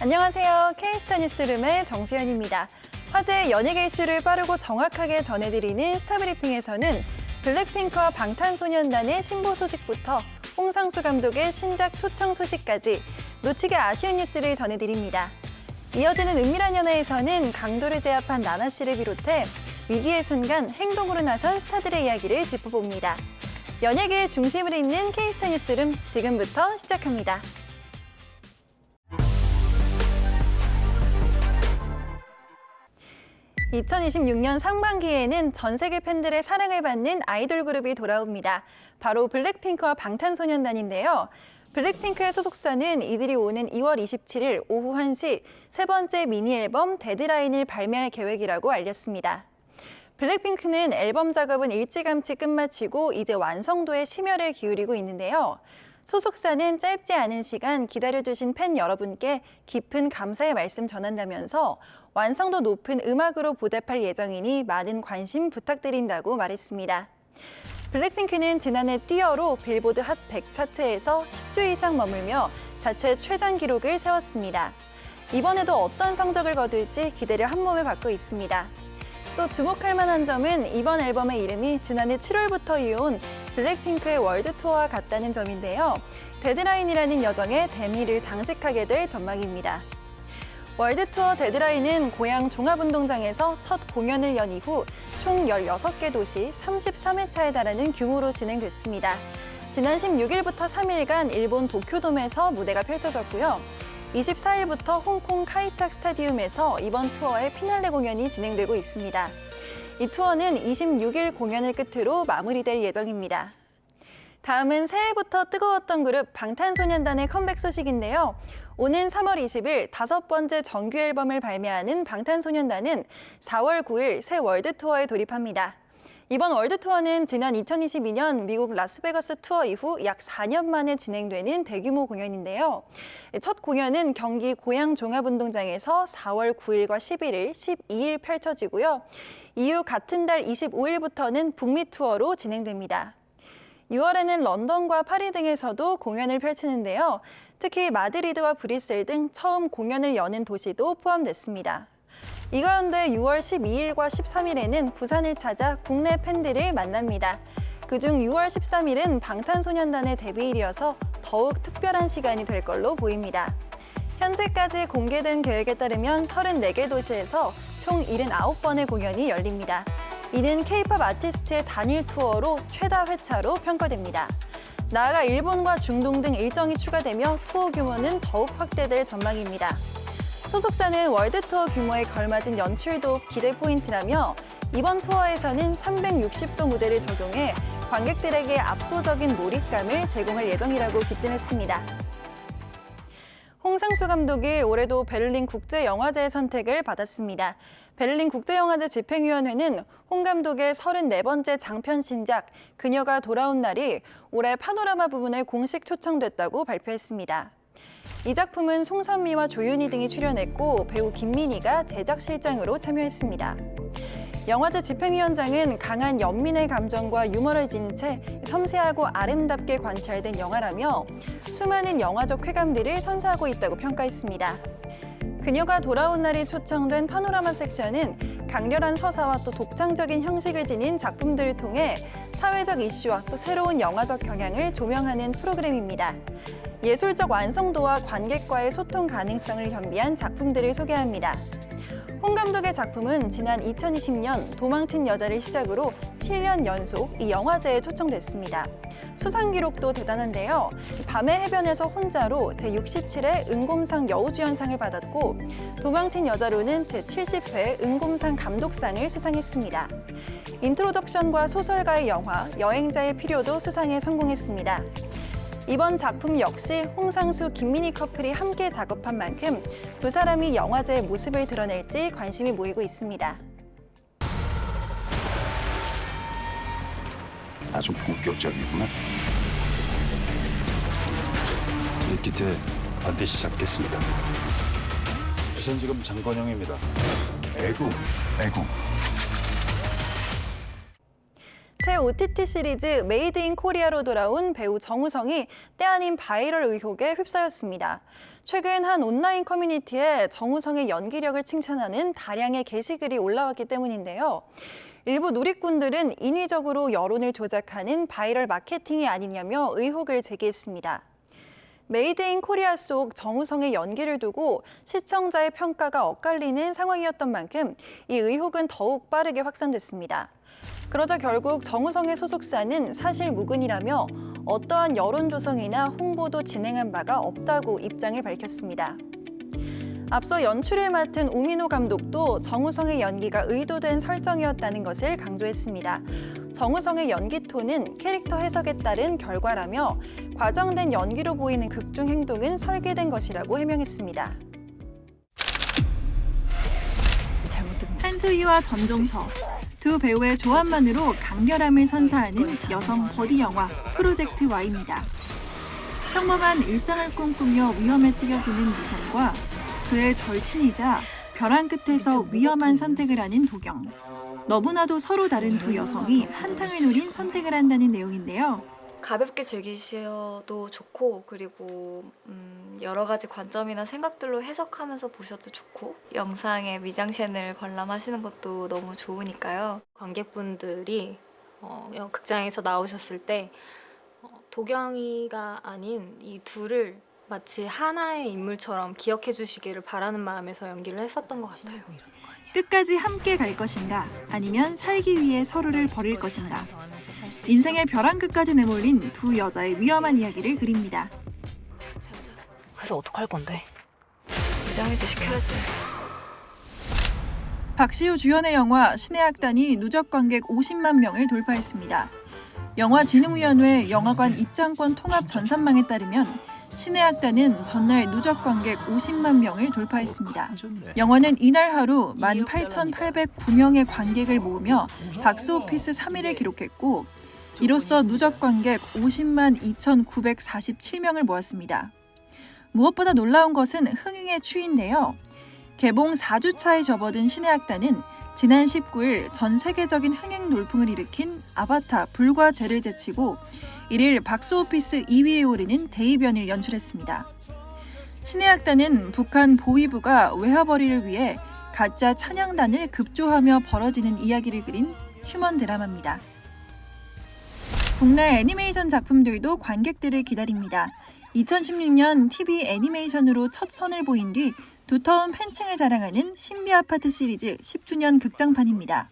안녕하세요. K스타 뉴스룸의 정수연입니다. 화제의 연예계 이슈를 빠르고 정확하게 전해드리는 스타브리핑에서는 블랙핑크와 방탄소년단의 신보 소식부터 홍상수 감독의 신작 초청 소식까지 놓치기 아쉬운 뉴스를 전해드립니다. 이어지는 은밀한 연애에서는 강도를 제압한 나나 씨를 비롯해 위기의 순간 행동으로 나선 스타들의 이야기를 짚어봅니다. 연예계의 중심을 잇는 K스타 뉴스룸 지금부터 시작합니다. 2026년 상반기에는 전 세계 팬들의 사랑을 받는 아이돌 그룹이 돌아옵니다. 바로 블랙핑크와 방탄소년단인데요. 블랙핑크의 소속사는 이들이 오는 2월 27일 오후 1시 세 번째 미니 앨범 데드라인을 발매할 계획이라고 알렸습니다. 블랙핑크는 앨범 작업은 일찌감치 끝마치고 이제 완성도에 심혈을 기울이고 있는데요. 소속사는 짧지 않은 시간 기다려주신 팬 여러분께 깊은 감사의 말씀 전한다면서 완성도 높은 음악으로 보답할 예정이니 많은 관심 부탁드린다고 말했습니다. 블랙핑크는 지난해 뛰어로 빌보드 핫 100 차트에서 10주 이상 머물며 자체 최장 기록을 세웠습니다. 이번에도 어떤 성적을 거둘지 기대를 한몸에 받고 있습니다. 또 주목할 만한 점은 이번 앨범의 이름이 지난해 7월부터 이어온 블랙핑크의 월드 투어와 같다는 점인데요. 데드라인이라는 여정에 대미를 장식하게 될 전망입니다. 월드 투어 데드라인은 고향 종합운동장에서 첫 공연을 연 이후 총 16개 도시 33회차에 달하는 규모로 진행됐습니다. 지난 16일부터 3일간 일본 도쿄돔에서 무대가 펼쳐졌고요. 24일부터 홍콩 카이탁 스타디움에서 이번 투어의 피날레 공연이 진행되고 있습니다. 이 투어는 26일 공연을 끝으로 마무리될 예정입니다. 다음은 새해부터 뜨거웠던 그룹 방탄소년단의 컴백 소식인데요. 오는 3월 20일 5번째 정규 앨범을 발매하는 방탄소년단은 4월 9일 새 월드 투어에 돌입합니다. 이번 월드 투어는 지난 2022년 미국 라스베가스 투어 이후 약 4년 만에 진행되는 대규모 공연인데요. 첫 공연은 경기 고양 종합운동장에서 4월 9일과 11일, 12일 펼쳐지고요. 이후 같은 달 25일부터는 북미 투어로 진행됩니다. 6월에는 런던과 파리 등에서도 공연을 펼치는데요. 특히 마드리드와 브뤼셀 등 처음 공연을 여는 도시도 포함됐습니다. 이 가운데 6월 12일과 13일에는 부산을 찾아 국내 팬들을 만납니다. 그중 6월 13일은 방탄소년단의 데뷔일이어서 더욱 특별한 시간이 될 걸로 보입니다. 현재까지 공개된 계획에 따르면 34개 도시에서 총 79번의 공연이 열립니다. 이는 K-팝 아티스트의 단일 투어로 최다 회차로 평가됩니다. 나아가 일본과 중동 등 일정이 추가되며 투어 규모는 더욱 확대될 전망입니다. 소속사는 월드 투어 규모에 걸맞은 연출도 기대 포인트라며 이번 투어에서는 360도 무대를 적용해 관객들에게 압도적인 몰입감을 제공할 예정이라고 기뜸했습니다. 홍상수 감독이 올해도 베를린 국제영화제의 선택을 받았습니다. 베를린 국제영화제 집행위원회는 홍 감독의 34번째 장편 신작 그녀가 돌아온 날이 올해 파노라마 부분에 공식 초청됐다고 발표했습니다. 이 작품은 송선미와 조윤희 등이 출연했고 배우 김민희가 제작실장으로 참여했습니다. 영화제 집행위원장은 강한 연민의 감정과 유머를 지닌 채 섬세하고 아름답게 관찰된 영화라며 수많은 영화적 쾌감들을 선사하고 있다고 평가했습니다. 그녀가 돌아온 날이 초청된 파노라마 섹션은 강렬한 서사와 또 독창적인 형식을 지닌 작품들을 통해 사회적 이슈와 또 새로운 영화적 경향을 조명하는 프로그램입니다. 예술적 완성도와 관객과의 소통 가능성을 겸비한 작품들을 소개합니다. 홍 감독의 작품은 지난 2020년 도망친 여자를 시작으로 7년 연속 이 영화제에 초청됐습니다. 수상 기록도 대단한데요. 밤의 해변에서 혼자로 제67회 은곰상 여우주연상을 받았고 도망친 여자로는 제70회 은곰상 감독상을 수상했습니다. 인트로덕션과 소설가의 영화 여행자의 필요도 수상에 성공했습니다. 이번 작품 역시 홍상수, 김민희 커플이 함께 작업한 만큼 두 사람이 영화제의 모습을 드러낼지 관심이 모이고 있습니다. 아주 본격적이구나. 이 반드시 잡겠습니다. 부산지검 장건영입니다. 애국. 새 OTT 시리즈 메이드 인 코리아로 돌아온 배우 정우성이 때 아닌 바이럴 의혹에 휩싸였습니다. 최근 한 온라인 커뮤니티에 정우성의 연기력을 칭찬하는 다량의 게시글이 올라왔기 때문인데요. 일부 누리꾼들은 인위적으로 여론을 조작하는 바이럴 마케팅이 아니냐며 의혹을 제기했습니다. 메이드 인 코리아 속 정우성의 연기를 두고 시청자의 평가가 엇갈리는 상황이었던 만큼 이 의혹은 더욱 빠르게 확산됐습니다. 그러자 결국 정우성의 소속사는 사실 무근이라며 어떠한 여론 조성이나 홍보도 진행한 바가 없다고 입장을 밝혔습니다. 앞서 연출을 맡은 우민호 감독도 정우성의 연기가 의도된 설정이었다는 것을 강조했습니다. 정우성의 연기 톤은 캐릭터 해석에 따른 결과라며 과정된 연기로 보이는 극중 행동은 설계된 것이라고 해명했습니다. 한수희와 전종서, 두 배우의 조합만으로 강렬함을 선사하는 여성 버디 영화 프로젝트 Y입니다. 평범한 일상을 꿈꾸며 위험에 뛰어드는 미선과 그의 절친이자 벼랑 끝에서 위험한 선택을 하는 도경. 너무나도 서로 다른 두 여성이 한탕을 노린 선택을 한다는 내용인데요. 가볍게 즐기셔도 좋고 그리고 여러 가지 관점이나 생각들로 해석하면서 보셔도 좋고 영상에 미장센을 관람하시는 것도 너무 좋으니까요. 관객분들이 극장에서 나오셨을 때 도경이가 아닌 이 둘을 마치 하나의 인물처럼 기억해 주시기를 바라는 마음에서 연기를 했었던 것 같아요. 끝까지 함께 갈 것인가 아니면 살기 위해 서로를 버릴 것인가. 인생의 벼랑 끝까지 내몰린 두 여자의 위험한 이야기를 그립니다. 그래서 어떡할 건데? 무장해제 시켜야지. 박시우 주연의 영화 신의 악단이 누적 관객 50만 명을 돌파했습니다. 영화진흥위원회 영화관 입장권 통합 전산망에 따르면 신의 악단은 전날 누적 관객 50만 명을 돌파했습니다. 영화는 이날 하루 18,809명의 관객을 모으며 박스오피스 3위를 기록했고 이로써 누적 관객 50만 2,947명을 모았습니다. 무엇보다 놀라운 것은 흥행의 추이인데요. 개봉 4주차에 접어든 신의 악단은 지난 19일 전 세계적인 흥행 돌풍을 일으킨 아바타 불과 죄를 제치고 1일 박스오피스 2위에 오르는 대이변을 연출했습니다. 신의 악단은 북한 보위부가 외화벌이를 위해 가짜 찬양단을 급조하며 벌어지는 이야기를 그린 휴먼 드라마입니다. 국내 애니메이션 작품들도 관객들을 기다립니다. 2016년 TV 애니메이션으로 첫 선을 보인 뒤 두터운 팬층을 자랑하는 신비 아파트 시리즈 10주년 극장판입니다.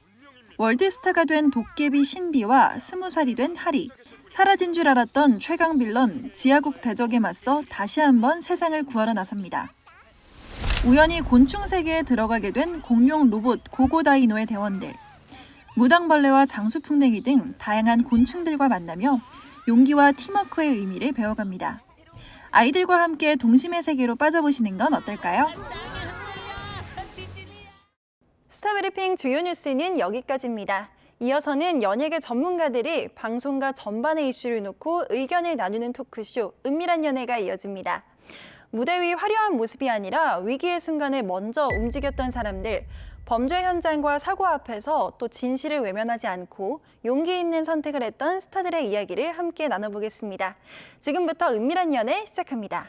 월드스타가 된 도깨비 신비와 20살이 된 하리, 사라진 줄 알았던 최강 빌런 지하국 대적에 맞서 다시 한번 세상을 구하러 나섭니다. 우연히 곤충 세계에 들어가게 된 공룡 로봇 고고다이노의 대원들, 무당벌레와 장수풍뎅이 등 다양한 곤충들과 만나며 용기와 팀워크의 의미를 배워갑니다. 아이들과 함께 동심의 세계로 빠져보시는 건 어떨까요? 스타브리핑 주요 뉴스는 여기까지입니다. 이어서는 연예계 전문가들이 방송가 전반의 이슈를 놓고 의견을 나누는 토크쇼 은밀한 연예가 이어집니다. 무대 위 화려한 모습이 아니라 위기의 순간에 먼저 움직였던 사람들, 범죄 현장과 사고 앞에서 또 진실을 외면하지 않고 용기 있는 선택을 했던 스타들의 이야기를 함께 나눠보겠습니다. 지금부터 은밀한 연예 시작합니다.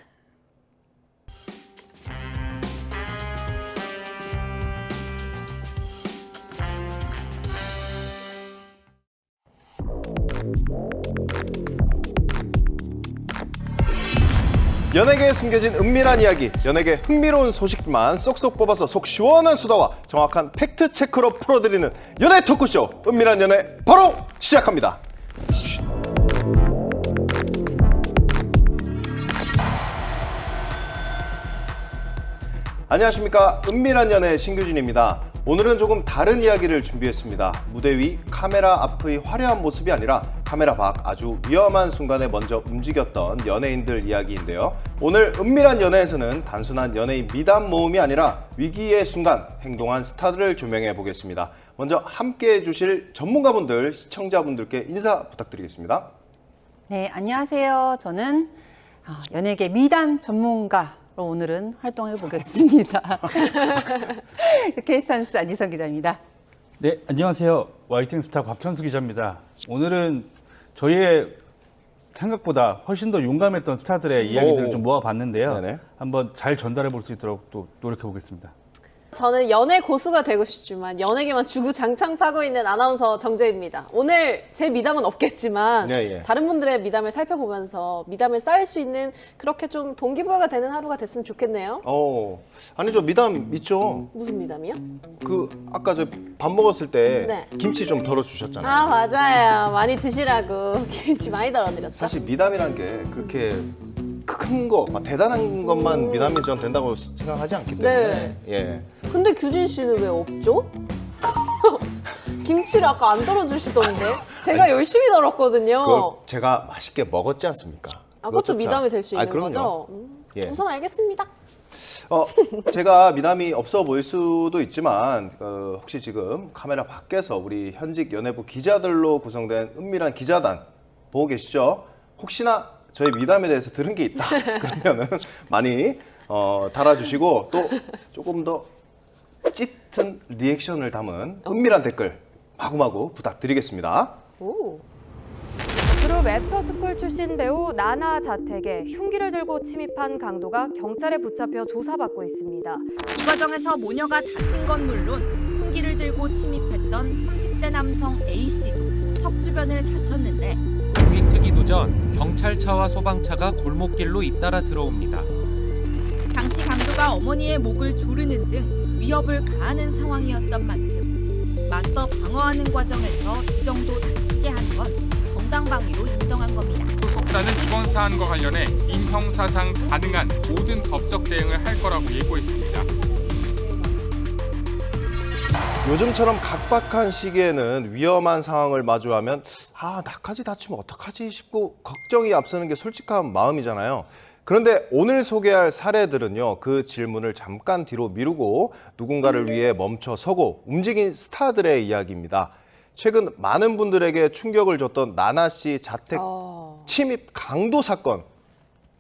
연예계에 숨겨진 은밀한 이야기, 연예계 흥미로운 소식만 쏙쏙 뽑아서 속 시원한 수다와 정확한 팩트 체크로 풀어드리는 연예 토크쇼 은밀한 연예 바로 시작합니다. 안녕하십니까, 은밀한 연예 신규진입니다. 오늘은 조금 다른 이야기를 준비했습니다. 무대 위 카메라 앞의 화려한 모습이 아니라 카메라 밖 아주 위험한 순간에 먼저 움직였던 연예인들 이야기인데요. 오늘 은밀한 연예에서는 단순한 연예인 미담 모음이 아니라 위기의 순간 행동한 스타들을 조명해 보겠습니다. 먼저 함께 해주실 전문가분들, 시청자분들께 인사 부탁드리겠습니다. 네, 안녕하세요. 저는 연예계 미담 전문가로 오늘은 활동해 보겠습니다. KS한스 안지성 기자입니다. 네, 안녕하세요. 와이팅 스타 곽현수 기자입니다. 오늘은 저희의 생각보다 훨씬 더 용감했던 스타들의 이야기들을 좀 모아봤는데요. 네네. 한번 잘 전달해 볼 수 있도록 또 노력해 보겠습니다. 저는 연애 고수가 되고 싶지만 연예계만 주구장창 파고 있는 아나운서 정재입니다. 오늘 제 미담은 없겠지만 예. 다른 분들의 미담을 살펴보면서 미담을 쌓을 수 있는 그렇게 좀 동기부여가 되는 하루가 됐으면 좋겠네요. 아니 저 미담 있죠. 무슨 미담이요? 그 아까 저 밥 먹었을 때 네. 김치 좀 덜어 주셨잖아요. 아 맞아요. 많이 드시라고 김치 많이 덜어드렸죠. 사실 미담이란 게 그렇게 큰 거, 대단한 것만 미담이 전 된다고 생각하지 않기 때문에. 예. 근데 규진 씨는 왜 없죠? 김치를 아까 안 덜어주시던데 제가 열심히 덜었거든요. 그 제가 맛있게 먹었지 않습니까? 그것도 미담이 될 수 있는 그럼요. 거죠? 예. 우선 알겠습니다. 제가 미담이 없어 보일 수도 있지만 혹시 지금 카메라 밖에서 우리 현직 연예부 기자들로 구성된 은밀한 기자단 보고 계시죠? 혹시나 저희 미담에 대해서 들은 게 있다 그러면은 많이 달아주시고 또 조금 더 짙은 리액션을 담은 은밀한 댓글 마구마구 부탁드리겠습니다. 오. 그룹 애프터스쿨 출신 배우 나나 자택에 흉기를 들고 침입한 강도가 경찰에 붙잡혀 조사받고 있습니다. 이 과정에서 모녀가 다친 건 물론 흉기를 들고 침입했던 30대 남성 A씨도 턱 주변을 다쳤는데 공익 특이도 전 경찰차와 소방차가 골목길로 잇따라 들어옵니다. 당시 강도가 어머니의 목을 조르는 등 위협을 가하는 상황이었던 만큼 맞서 방어하는 과정에서 이 정도 다치게 한 건 정당방위로 인정한 겁니다. 소속사는 이번 사안과 관련해 인형사상 가능한 모든 법적 대응을 할 거라고 예고했습니다. 요즘처럼 각박한 시기에는 위험한 상황을 마주하면 나까지 다치면 어떡하지 싶고 걱정이 앞서는 게 솔직한 마음이잖아요. 그런데 오늘 소개할 사례들은요, 그 질문을 잠깐 뒤로 미루고 누군가를 위해 멈춰 서고 움직인 스타들의 이야기입니다. 최근 많은 분들에게 충격을 줬던 나나 씨 자택 침입 강도 사건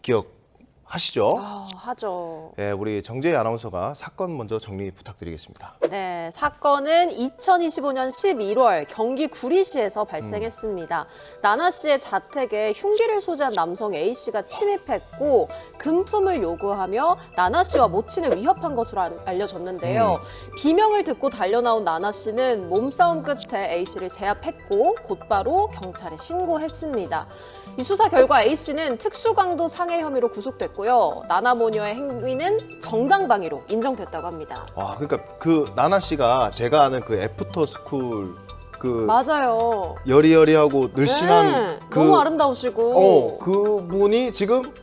기억하시죠? 하죠. 네, 우리 정재희 아나운서가 사건 먼저 정리 부탁드리겠습니다. 네, 사건은 2025년 11월 경기 구리시에서 발생했습니다. 나나 씨의 자택에 흉기를 소지한 남성 A 씨가 침입했고 금품을 요구하며 나나 씨와 모친을 위협한 것으로 알려졌는데요. 비명을 듣고 달려나온 나나 씨는 몸싸움 끝에 A 씨를 제압했고 곧바로 경찰에 신고했습니다. 이 수사 결과 A 씨는 특수강도 상해 혐의로 구속됐고요. 나나 모녀의 행위는 정당방위로 인정됐다고 합니다. 와, 그러니까 그 나나 씨가 제가 아는 그 애프터 스쿨 맞아요. 여리여리하고 늘씬한 너무 아름다우시고 그분이 지금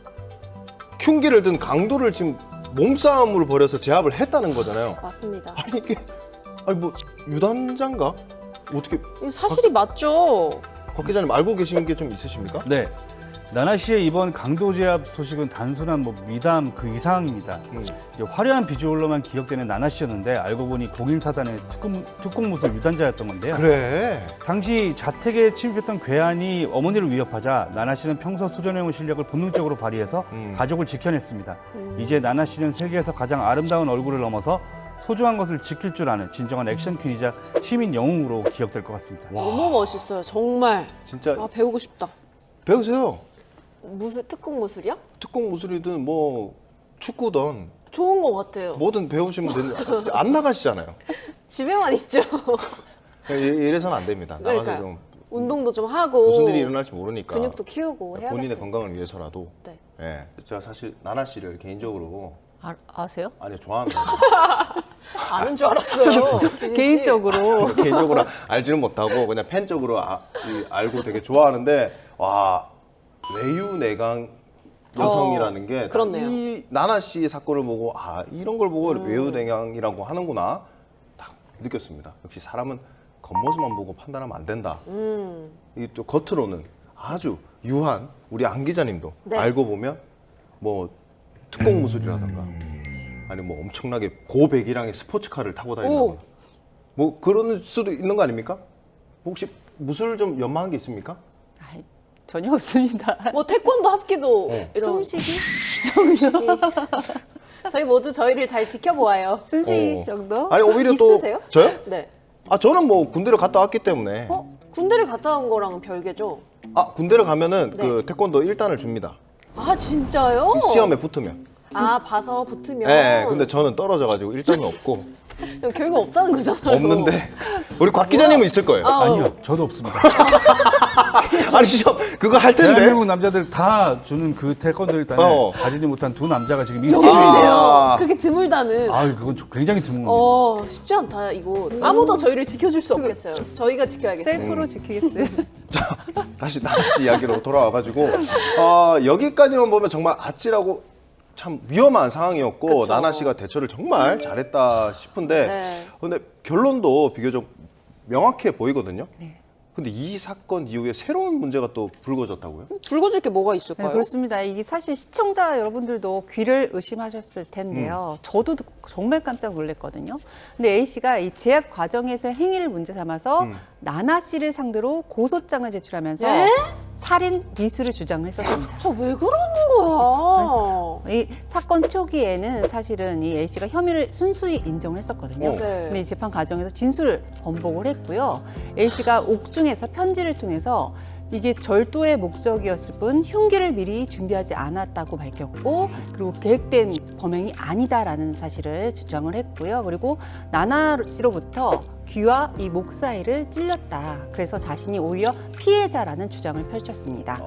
흉기를 든 강도를 지금 몸싸움으로 벌여서 제압을 했다는 거잖아요. 맞습니다. 아니 이게 뭐 유단자인가? 어떻게 이 사실이 맞죠? 곽 기자님 알고 계신 게 좀 있으십니까? 네. 나나 씨의 이번 강도 제압 소식은 단순한 미담 그 이상입니다. 이제 화려한 비주얼로만 기억되는 나나 씨였는데 알고 보니 공인사단의 특공 무술 유단자였던 건데요. 그래. 당시 자택에 침입했던 괴한이 어머니를 위협하자 나나 씨는 평소 수련해온 실력을 본능적으로 발휘해서 가족을 지켜냈습니다. 이제 나나 씨는 세계에서 가장 아름다운 얼굴을 넘어서 소중한 것을 지킬 줄 아는 진정한 액션 퀸이자 시민 영웅으로 기억될 것 같습니다. 너무 멋있어요, 정말. 진짜 배우고 싶다. 배우세요. 특공 무술이요? 특공 무술이든 뭐 축구든 좋은 것 같아요. 뭐든 배우시면 되는데 안 나가시잖아요. 집에만 있죠. 이래서는 안 됩니다. 나가서 그러니까요. 좀 운동도 좀 하고 무슨 일이 일어날지 모르니까 근육도 키우고 해야겠어요. 본인의 건강을 위해서라도. 네. 예. 제가 사실 나나 씨를 개인적으로 아세요? 아니 좋아하는 거예요. 아는 줄 알았어요. 개인적으로. 개인적으로 알지는 못하고 그냥 팬적으로 알고 되게 좋아하는데 와 외유내강 여성이라는 게 그렇네요. 이 나나 씨 사건을 보고 이런 걸 보고 외유내강이라고 하는구나 딱 느꼈습니다. 역시 사람은 겉모습만 보고 판단하면 안 된다. 이 또 겉으로는 아주 유한 우리 안 기자님도 네. 알고 보면 뭐 특공 무술이라든가 아니 뭐 엄청나게 고배기량의 스포츠카를 타고 다닌다거나 뭐 그런 수도 있는 거 아닙니까? 혹시 무술 좀 연마한 게 있습니까? 전혀 없습니다. 뭐 태권도 합기도 이런 숨쉬기? 저희 모두 저희를 잘 지켜보아요. 숨쉬기 정도? 아니 오히려 있으세요? 또 저요? 네. 저는 뭐 군대를 갔다 왔기 때문에. 군대를 갔다 온 거랑은 별개죠? 군대를 가면은 네. 그 태권도 1단을 줍니다. 진짜요? 시험에 붙으면. 봐서 붙으면. 네, 근데 저는 떨어져가지고 1단은 없고. 결국 없다는 거잖아요. 없는데 우리 곽 기자님은 있을 거예요. 아니요, 저도 없습니다. 아니 시험 그거 할 텐데. 대한민국 남자들 다 주는 그 태권도 일단에 가지지 못한 두 남자가 지금 이 여기 있네요. 그렇게 드물다는. 그건 굉장히 드문 겁니다. 쉽지 않다 이거. 아무도 저희를 지켜줄 수 없겠어요. 저희가 지켜야겠어요. 셀프로 지키겠어요. 다시 나나씨 이야기로 돌아와가지고 여기까지만 보면 정말 아찔하고 참 위험한 상황이었고 그쵸. 나나씨가 대처를 정말 잘했다 싶은데 네. 근데 결론도 비교적 명확해 보이거든요. 네. 근데 이 사건 이후에 새로운 문제가 또 불거졌다고요? 불거질 게 뭐가 네, 있을까요? 그렇습니다. 이게 사실 시청자 여러분들도 귀를 의심하셨을 텐데요. 저도 듣고 정말 깜짝 놀랐거든요. 근데 A 씨가 이 제압 과정에서 행위를 문제 삼아서 나나 씨를 상대로 고소장을 제출하면서 네? 살인 미수를 주장을 했었습니다. 저 왜 그러는 거야? 이 사건 초기에는 사실은 이 A 씨가 혐의를 순수히 인정을 했었거든요. 네. 근데 이 재판 과정에서 진술을 번복을 했고요. A 씨가 옥중에서 편지를 통해서 이게 절도의 목적이었을 뿐 흉기를 미리 준비하지 않았다고 밝혔고 그리고 계획된 범행이 아니다라는 사실을 주장을 했고요. 그리고 나나 씨로부터 귀와 이 목 사이를 찔렸다. 그래서 자신이 오히려 피해자라는 주장을 펼쳤습니다.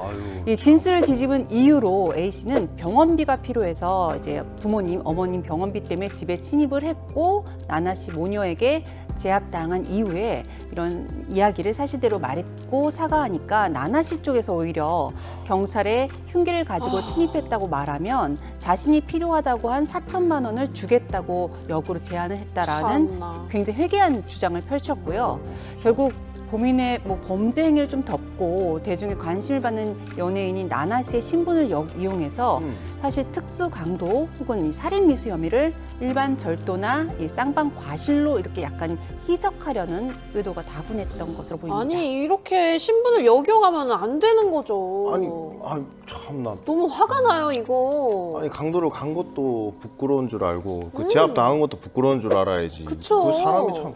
이 진술을 뒤집은 이유로 A 씨는 병원비가 필요해서 이제 부모님, 어머님 병원비 때문에 집에 침입을 했고 나나 씨 모녀에게 제압당한 이후에 이런 이야기를 사실대로 말했고 사과하니까 나나 씨 쪽에서 오히려 경찰에 흉기를 가지고 침입했다고 말하면 자신이 필요하다고 한 4천만 원을 주겠다고 역으로 제안을 했다라는 참나. 굉장히 회개한 주장을 펼쳤고요. 결국 고민의 범죄 행위를 좀 덮고 대중의 관심을 받는 연예인인 나나 씨의 신분을 이용해서 사실 특수 강도 혹은 이 살인 미수 혐의를 일반 절도나 이 쌍방 과실로 이렇게 약간 희석하려는 의도가 다분했던 것으로 보입니다. 아니 이렇게 신분을 여겨가면 안 되는 거죠. 아니 참나. 너무 화가 나요 이거. 아니 강도를 간 것도 부끄러운 줄 알고 그 제압 당한 것도 부끄러운 줄 알아야지. 그쵸. 그 사람이 참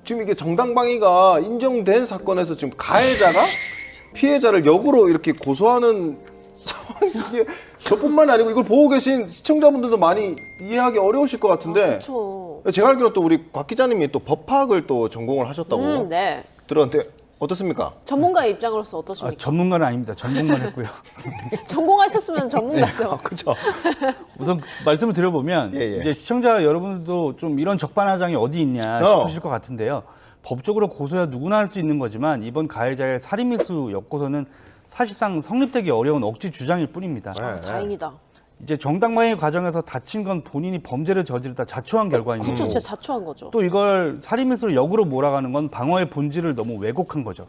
지금 이게 정당방위가 인정된 사건에서 지금 가해자가 피해자를 역으로 이렇게 고소하는 상황이 이게 저뿐만이 아니고 이걸 보고 계신 시청자분들도 많이 이해하기 어려우실 것 같은데. 그렇죠. 제가 알기로 또 우리 곽 기자님이 또 법학을 또 전공을 하셨다고 네. 들었는데 어떻습니까? 전문가의 입장으로서 어떠십니까? 전문가는 아닙니다. 전공만 했고요. 전공하셨으면 전문가죠. 그렇죠. 우선 말씀을 드려보면 이제 시청자 여러분들도 좀 이런 적반하장이 어디 있냐 싶으실 것 같은데요. 법적으로 고소야 누구나 할 수 있는 거지만 이번 가해자의 살인미수 엮고서는 사실상 성립되기 어려운 억지 주장일 뿐입니다. 다행이다. 이제 정당방위 과정에서 다친 건 본인이 범죄를 저지르다 자초한 결과이고 그렇죠, 진짜 자초한 거죠. 또 이걸 살인미수를 역으로 몰아가는 건 방어의 본질을 너무 왜곡한 거죠.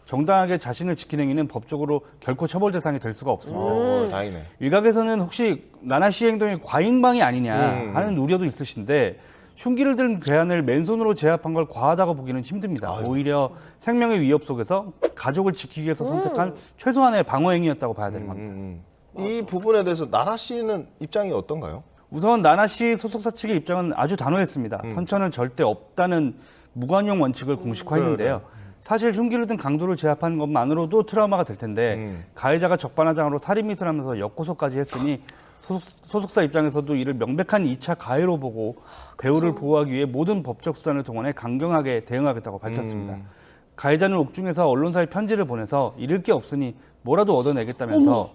정당하게 자신을 지킨 행위는 법적으로 결코 처벌 대상이 될 수가 없습니다. 다행이네. 일각에서는 혹시 나나 씨 행동이 과잉방위 아니냐 하는 우려도 있으신데 흉기를 든 괴한을 맨손으로 제압한 걸 과하다고 보기는 힘듭니다. 오히려 생명의 위협 속에서 가족을 지키기 위해서 선택한 최소한의 방어 행위였다고 봐야 되는 겁니다. 이 부분에 대해서 나나 씨는 입장이 어떤가요? 우선 나나 씨 소속사 측의 입장은 아주 단호했습니다. 선처는 절대 없다는 무관용 원칙을 공식화했는데요. 사실 흉기를 든 강도를 제압하는 것만으로도 트라우마가 될 텐데 가해자가 적반하장으로 살인미수를 하면서 역고소까지 했으니 소속사 입장에서도 이를 명백한 2차 가해로 보고 배우를 보호하기 위해 모든 법적 수단을 동원해 강경하게 대응하겠다고 밝혔습니다. 가해자는 옥중에서 언론사에 편지를 보내서 잃을 게 없으니 뭐라도 얻어내겠다면서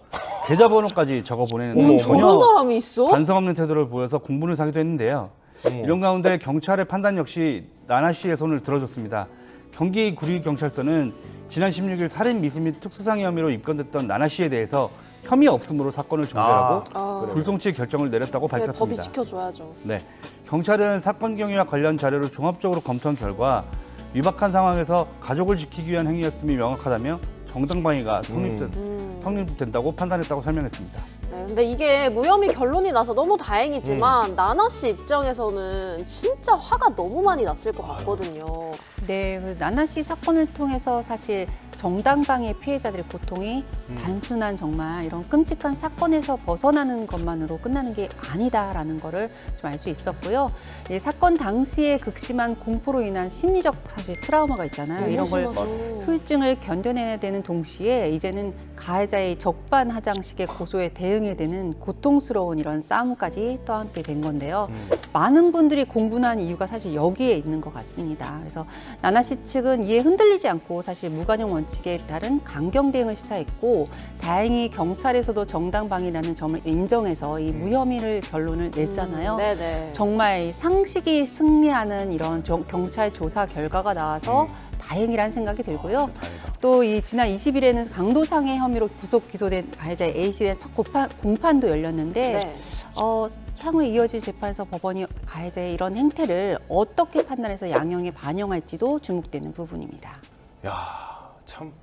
계좌번호까지 적어 보내는데 저런 사람이 있어? 반성 없는 태도를 보여서 공분을 사기도 했는데요. 이런 가운데 경찰의 판단 역시 나나 씨의 손을 들어줬습니다. 경기 구리경찰서는 지난 16일 살인 미수 및 특수상해 혐의로 입건됐던 나나 씨에 대해서 혐의 없음으로 사건을 종결하고 불송치 결정을 내렸다고 그래, 밝혔습니다. 법이 지켜줘야죠. 네, 경찰은 사건 경위와 관련 자료를 종합적으로 검토한 결과 위박한 상황에서 가족을 지키기 위한 행위였음이 명확하다며 정당방위가 성립된다고 판단했다고 설명했습니다. 네. 네, 근데 이게 무혐의 결론이 나서 너무 다행이지만 나나 씨 입장에서는 진짜 화가 너무 많이 났을 것 같거든요. 네, 그 나나 씨 사건을 통해서 사실 정당방위 피해자들의 고통이 단순한 정말 이런 끔찍한 사건에서 벗어나는 것만으로 끝나는 게 아니다라는 거를 좀 알 수 있었고요. 이 사건 당시에 극심한 공포로 인한 심리적 사실 트라우마가 있잖아요. 이런 걸 후유증을 견뎌내야 되는 동시에 이제는 가해자의 적반하장식의 고소에 대응해야 되는 고통스러운 이런 싸움까지 떠안게 된 건데요. 많은 분들이 공분한 이유가 사실 여기에 있는 것 같습니다. 그래서 나나 씨 측은 이에 흔들리지 않고 사실 무관용 원칙에 따른 강경 대응을 시사했고 다행히 경찰에서도 정당방위라는 점을 인정해서 이 무혐의를 결론을 냈잖아요. 네네. 정말 상식이 승리하는 이런 경찰 조사 결과가 나와서 다행이라는 생각이 들고요. 또 이 지난 20일에는 강도상해 혐의로 구속 기소된 가해자 A 씨의 첫 공판도 열렸는데 네. 향후에 이어질 재판에서 법원이 가해자의 이런 행태를 어떻게 판단해서 양형에 반영할지도 주목되는 부분입니다. 야, 참.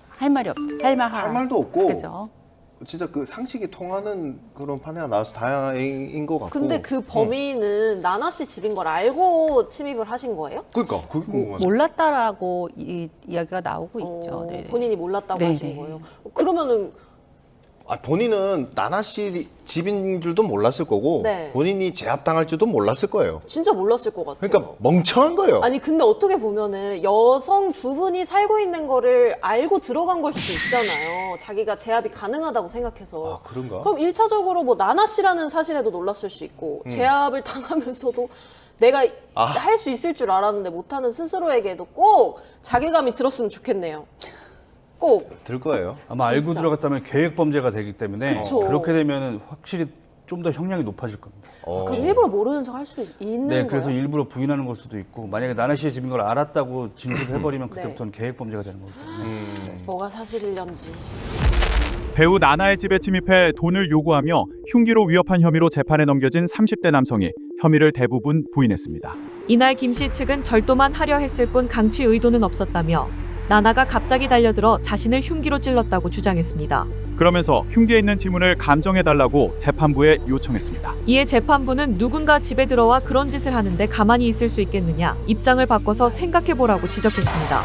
할 말이 없죠. 할 말도 없고. 그죠. 진짜 그 상식이 통하는 그런 판례가 나와서 다행인 것 같고. 근데 그 범인은 나나 씨 집인 걸 알고 침입을 하신 거예요? 그러니까 그게 궁금하네. 몰랐다라고 이야기가 나오고 있죠. 네. 본인이 몰랐다고 네네. 하신 거예요. 그러면은 본인은 나나 씨 집인 줄도 몰랐을 거고 네. 본인이 제압당할 줄도 몰랐을 거예요. 진짜 몰랐을 것 같아요. 그러니까 멍청한 거예요. 아니 근데 어떻게 보면은 여성 두 분이 살고 있는 거를 알고 들어간 걸 수도 있잖아요. 자기가 제압이 가능하다고 생각해서. 그런가? 그럼 1차적으로 뭐 나나 씨라는 사실에도 놀랐을 수 있고 제압을 당하면서도 내가 할 수 있을 줄 알았는데 못하는 스스로에게도 꼭 자괴감이 들었으면 좋겠네요. 꼭. 들 거예요. 아마 알고 진짜. 들어갔다면 계획 범죄가 되기 때문에 그쵸. 그렇게 되면은 확실히 좀 더 형량이 높아질 겁니다. 그럼 일부러 모르는 척 할 수도 있는 네, 거예요? 그래서 일부러 부인하는 걸 수도 있고 만약에 나나 씨의 집인 걸 알았다고 진술을 해버리면 그때부터는 계획 범죄가 되는 거기 때문에. 뭐가 사실일런지. 배우 나나의 집에 침입해 돈을 요구하며 흉기로 위협한 혐의로 재판에 넘겨진 30대 남성이 혐의를 대부분 부인했습니다. 이날 김 씨 측은 절도만 하려 했을 뿐 강취 의도는 없었다며 나나가 갑자기 달려들어 자신을 흉기로 찔렀다고 주장했습니다. 그러면서 흉기에 있는 지문을 감정해달라고 재판부에 요청했습니다. 이에 재판부는 누군가 집에 들어와 그런 짓을 하는데 가만히 있을 수 있겠느냐 입장을 바꿔서 생각해보라고 지적했습니다.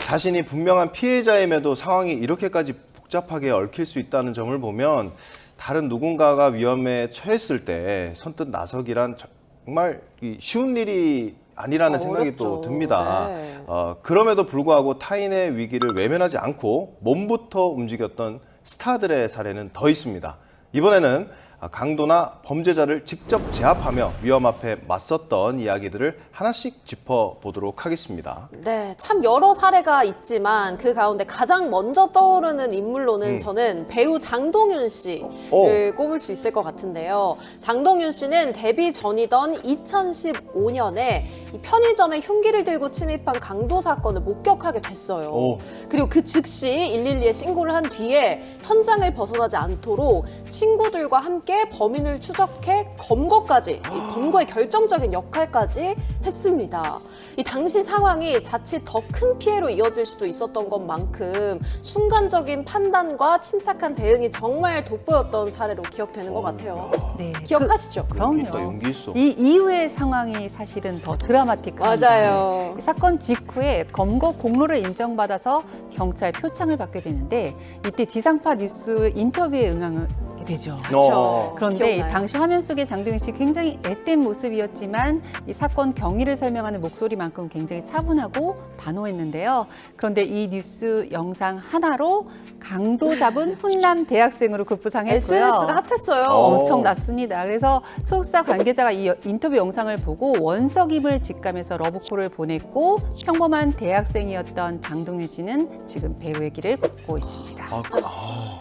자신이 분명한 피해자임에도 상황이 이렇게까지 복잡하게 얽힐 수 있다는 점을 보면 다른 누군가가 위험에 처했을 때 선뜻 나서기란 정말 쉬운 일이 아니라는 생각이 또 듭니다. 네. 그럼에도 불구하고 타인의 위기를 외면하지 않고 몸부터 움직였던 스타들의 사례는 더 있습니다. 이번에는 강도나 범죄자를 직접 제압하며 위험 앞에 맞섰던 이야기들을 하나씩 짚어보도록 하겠습니다. 네, 참 여러 사례가 있지만 그 가운데 가장 먼저 떠오르는 인물로는 저는 배우 장동윤 씨를 꼽을 수 있을 것 같은데요. 장동윤 씨는 데뷔 전이던 2015년에 이 편의점에 흉기를 들고 침입한 강도 사건을 목격하게 됐어요. 그리고 그 즉시 112에 신고를 한 뒤에 현장을 벗어나지 않도록 친구들과 함께 범인을 추적해 검거까지, 이 검거의 결정적인 역할까지 했습니다. 이 당시 상황이 자칫 더 큰 피해로 이어질 수도 있었던 것만큼 순간적인 판단과 침착한 대응이 정말 돋보였던 사례로 기억되는 것 같아요. 네. 기억하시죠? 그럼요. 용기 있어. 이 이후의 상황이 사실은 더 드라마틱합니다. 맞아요. 사건 직후에 검거 공로를 인정받아서 경찰 표창을 받게 되는데 이때 지상파 뉴스 인터뷰에 응하게 되죠. 그렇죠. 그런데 기억나요. 당시 화면 속의 장동윤 씨 굉장히 앳된 모습이었지만 이 사건 경위를 설명하는 목소리만큼 굉장히 차분하고 단호했는데요. 그런데 이 뉴스 영상 하나로 강도 잡은 훈남 대학생으로 급부상했고요. SNS가 핫했어요. 엄청났습니다. 그래서 소속사 관계자가 이 인터뷰 영상을 보고 원석임을 직감해서 러브콜을 보냈고 평범한 대학생이었던 장동윤 씨는 지금 배우의 길을 걷고 있습니다.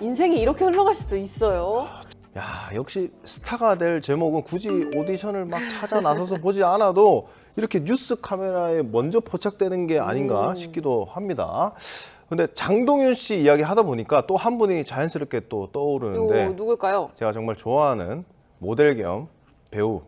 인생이 이렇게 흘러갈 수도 있어요. 야, 역시 스타가 될 제목은 굳이 오디션을 막 찾아 나서서 보지 않아도 이렇게 뉴스 카메라에 먼저 포착되는 게 아닌가 싶기도 합니다. 근데 장동윤 씨 이야기 하다 보니까 또 한 분이 자연스럽게 또 떠오르는데 누굴까요? 제가 정말 좋아하는 모델 겸 배우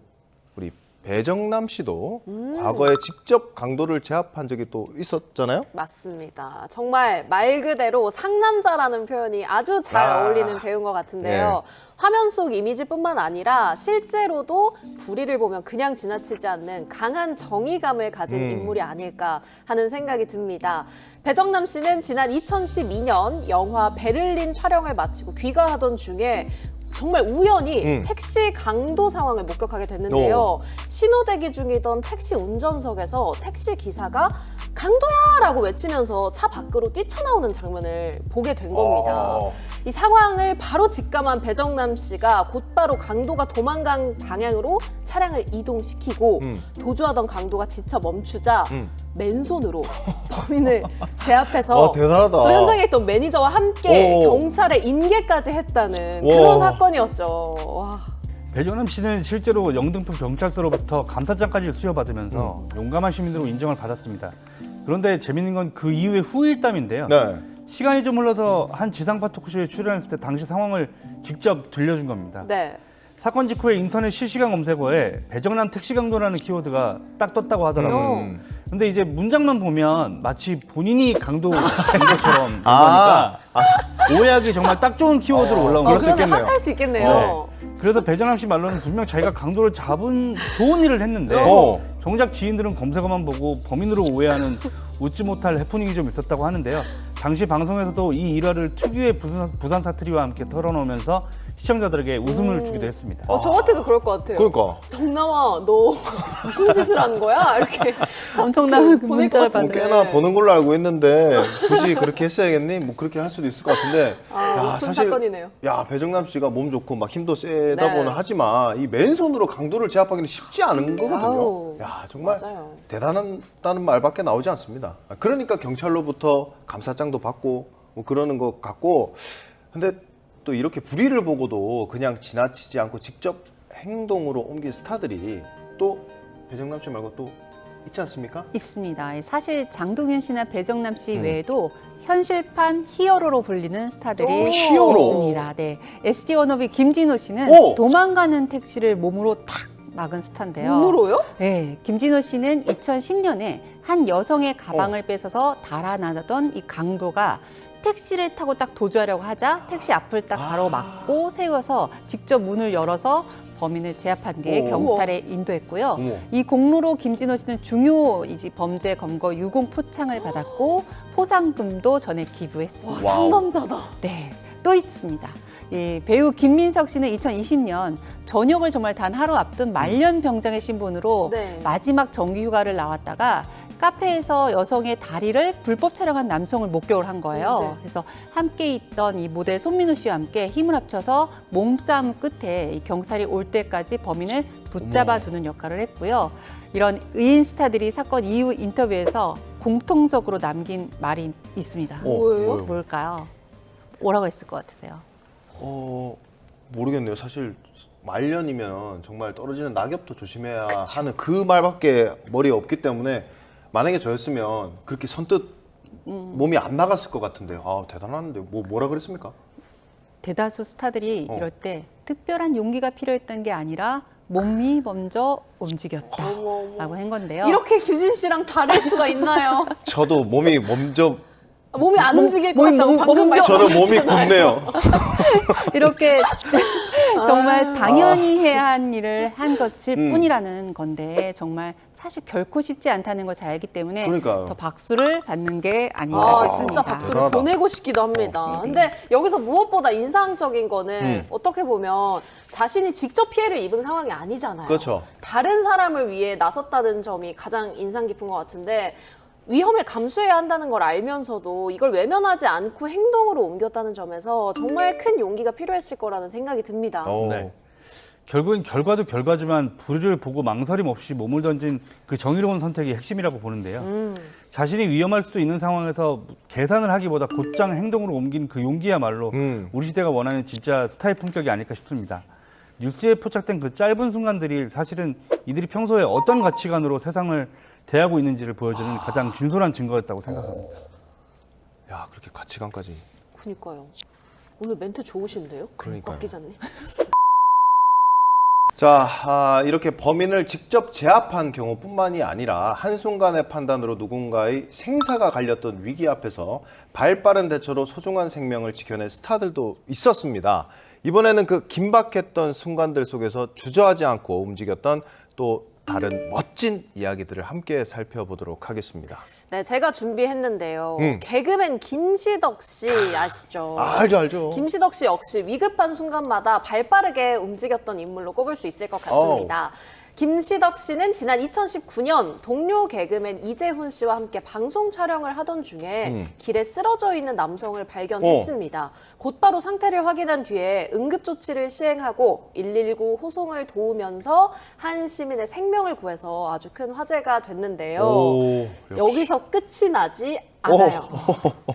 우리 배정남 씨도 과거에 직접 강도를 제압한 적이 또 있었잖아요. 맞습니다. 정말 말 그대로 상남자라는 표현이 아주 잘 어울리는 배우인 것 같은데요. 화면 속 이미지뿐만 아니라 실제로도 불의를 보면 그냥 지나치지 않는 강한 정의감을 가진 인물이 아닐까 하는 생각이 듭니다. 배정남 씨는 지난 2012년 영화 베를린 촬영을 마치고 귀가하던 중에 정말 우연히 택시 강도 상황을 목격하게 됐는데요. 신호대기 중이던 택시 운전석에서 택시 기사가 강도야! 라고 외치면서 차 밖으로 뛰쳐나오는 장면을 보게 된 겁니다. 이 상황을 바로 직감한 배정남 씨가 곧바로 강도가 도망간 방향으로 차량을 이동시키고 도주하던 강도가 지쳐 멈추자 맨손으로 범인을 제압해서 대단하다. 또 현장에 있던 매니저와 함께 경찰에 인계까지 했다는 그런 사건이었죠. 와. 배정남 씨는 실제로 영등포 경찰서로부터 감사장까지 수여받으면서 용감한 시민으로 인정을 받았습니다. 그런데 재밌는 건 그 이후의 후일담인데요. 네. 시간이 좀 흘러서 한 지상파 토크쇼에 출연했을 때 당시 상황을 직접 들려준 겁니다. 네. 사건 직후에 인터넷 실시간 검색어에 배정남 택시 강도라는 키워드가 딱 떴다고 하더라고요. 근데 이제 문장만 보면 마치 본인이 강도인 것처럼 된 거니까 오해하기 정말 딱 좋은 키워드로 올라온 걸 수 그런데 있겠네요. 핫할 수 있겠네요. 그래서 배정남 씨 말로는 분명 자기가 강도를 잡은 좋은 일을 했는데 정작 지인들은 검색어만 보고 범인으로 오해하는 웃지 못할 해프닝이 좀 있었다고 하는데요. 당시 방송에서도 이 일화를 특유의 부산 사투리와 함께 털어놓으면서 시청자들에게 웃음을 주기도 했습니다. 저 같아도 그럴 것 같아요. 그러니까. 정남아, 너 무슨 짓을 하는 거야? 이렇게 엄청난 보낼 것 문자를 같은데. 꽤나 보는 걸로 알고 있는데 굳이 그렇게 했어야겠니? 뭐 그렇게 할 수도 있을 것 같은데. 큰 사건이네요. 야, 배정남 씨가 몸 좋고 막 힘도 세다고는 하지만 이 맨손으로 강도를 제압하기는 쉽지 않은 거거든요. 야, 정말 맞아요. 대단하다는 말밖에 나오지 않습니다. 그러니까 경찰로부터 감사장도 받고 뭐 그러는 것 같고, 근데 또 이렇게 불의를 보고도 그냥 지나치지 않고 직접 행동으로 옮긴 스타들이 또 배정남 씨 말고 또 있지 않습니까? 있습니다. 사실 장동윤 씨나 배정남 씨 외에도 현실판 히어로로 불리는 스타들이 히어로? 있습니다. 네, SG 워너비 김진호 씨는 도망가는 택시를 몸으로 탁 막은 스타인데요. 몸으로요? 네, 김진호 씨는 2010년에 한 여성의 가방을 뺏어서 달아나던 이 강도가 택시를 타고 딱 도주하려고 하자 택시 앞을 딱 가로막고 세워서 직접 문을 열어서 범인을 제압한 뒤에 경찰에 인도했고요. 이 공로로 김진호 씨는 중요 범죄 검거 유공 포창을 받았고 포상금도 전액 기부했습니다. 와, 상남자다. 네, 또 있습니다. 이 배우 김민석 씨는 2020년 전역을 정말 단 하루 앞둔 말년 병장의 신분으로 마지막 정기휴가를 나왔다가 카페에서 여성의 다리를 불법 촬영한 남성을 목격을 한 거예요. 그래서 함께 있던 이 모델 손민호 씨와 함께 힘을 합쳐서 몸싸움 끝에 이 경찰이 올 때까지 범인을 붙잡아 두는 역할을 했고요. 이런 의인 스타들이 사건 이후 인터뷰에서 공통적으로 남긴 말이 있습니다. 뭐예요? 뭘까요? 뭐라고 했을 것 같으세요? 모르겠네요. 사실 말년이면 정말 떨어지는 낙엽도 조심해야 하는 그 말밖에 머리에 없기 때문에 만약에 저였으면 그렇게 선뜻 몸이 안 나갔을 것 같은데요. 아, 대단한데 뭐라 그랬습니까? 대다수 스타들이 이럴 때 특별한 용기가 필요했던 게 아니라 몸이 먼저 움직였다라고 한 건데요. 이렇게 규진 씨랑 다를 수가 있나요? 저도 몸이 먼저 몸이 안 움직일 것 같다고 방금 말씀하셨잖아요. 저는 몸이 굳네요. 이렇게 정말 당연히 해야 한 일을 한 것일 뿐이라는 건데 정말 사실 결코 쉽지 않다는 걸 잘 알기 때문에 그러니까요. 더 박수를 받는 게 아닌가 싶습니다. 진짜 박수를 대단하다. 보내고 싶기도 합니다. 근데 여기서 무엇보다 인상적인 거는 어떻게 보면 자신이 직접 피해를 입은 상황이 아니잖아요. 그렇죠. 다른 사람을 위해 나섰다는 점이 가장 인상 깊은 것 같은데 위험을 감수해야 한다는 걸 알면서도 이걸 외면하지 않고 행동으로 옮겼다는 점에서 정말 큰 용기가 필요했을 거라는 생각이 듭니다. 네. 결국엔 결과도 결과지만 불의를 보고 망설임 없이 몸을 던진 그 정의로운 선택이 핵심이라고 보는데요. 자신이 위험할 수도 있는 상황에서 계산을 하기보다 곧장 행동으로 옮긴 그 용기야말로 우리 시대가 원하는 진짜 스타의 품격이 아닐까 싶습니다. 뉴스에 포착된 그 짧은 순간들이 사실은 이들이 평소에 어떤 가치관으로 세상을 대하고 있는지를 보여주는 가장 진솔한 증거였다고 생각합니다. 야, 그렇게 가치관까지. 그니까요. 오늘 멘트 좋으신데요? 그러니까요. 곽 기자님. 자, 이렇게 범인을 직접 제압한 경우뿐만이 아니라 한순간의 판단으로 누군가의 생사가 갈렸던 위기 앞에서 발빠른 대처로 소중한 생명을 지켜낸 스타들도 있었습니다. 이번에는 그 긴박했던 순간들 속에서 주저하지 않고 움직였던 또 다른 멋진 이야기들을 함께 살펴보도록 하겠습니다. 네, 제가 준비했는데요. 음. 개그맨 김시덕 씨 아시죠? 알죠. 김시덕 씨 역시 위급한 순간마다 발빠르게 움직였던 인물로 꼽을 수 있을 것 같습니다. 김시덕 씨는 지난 2019년 동료 개그맨 이재훈 씨와 함께 방송 촬영을 하던 중에 길에 쓰러져 있는 남성을 발견했습니다. 곧바로 상태를 확인한 뒤에 응급조치를 시행하고 119 호송을 도우면서 한 시민의 생명을 구해서 아주 큰 화제가 됐는데요. 여기서 끝이 나지 않아요.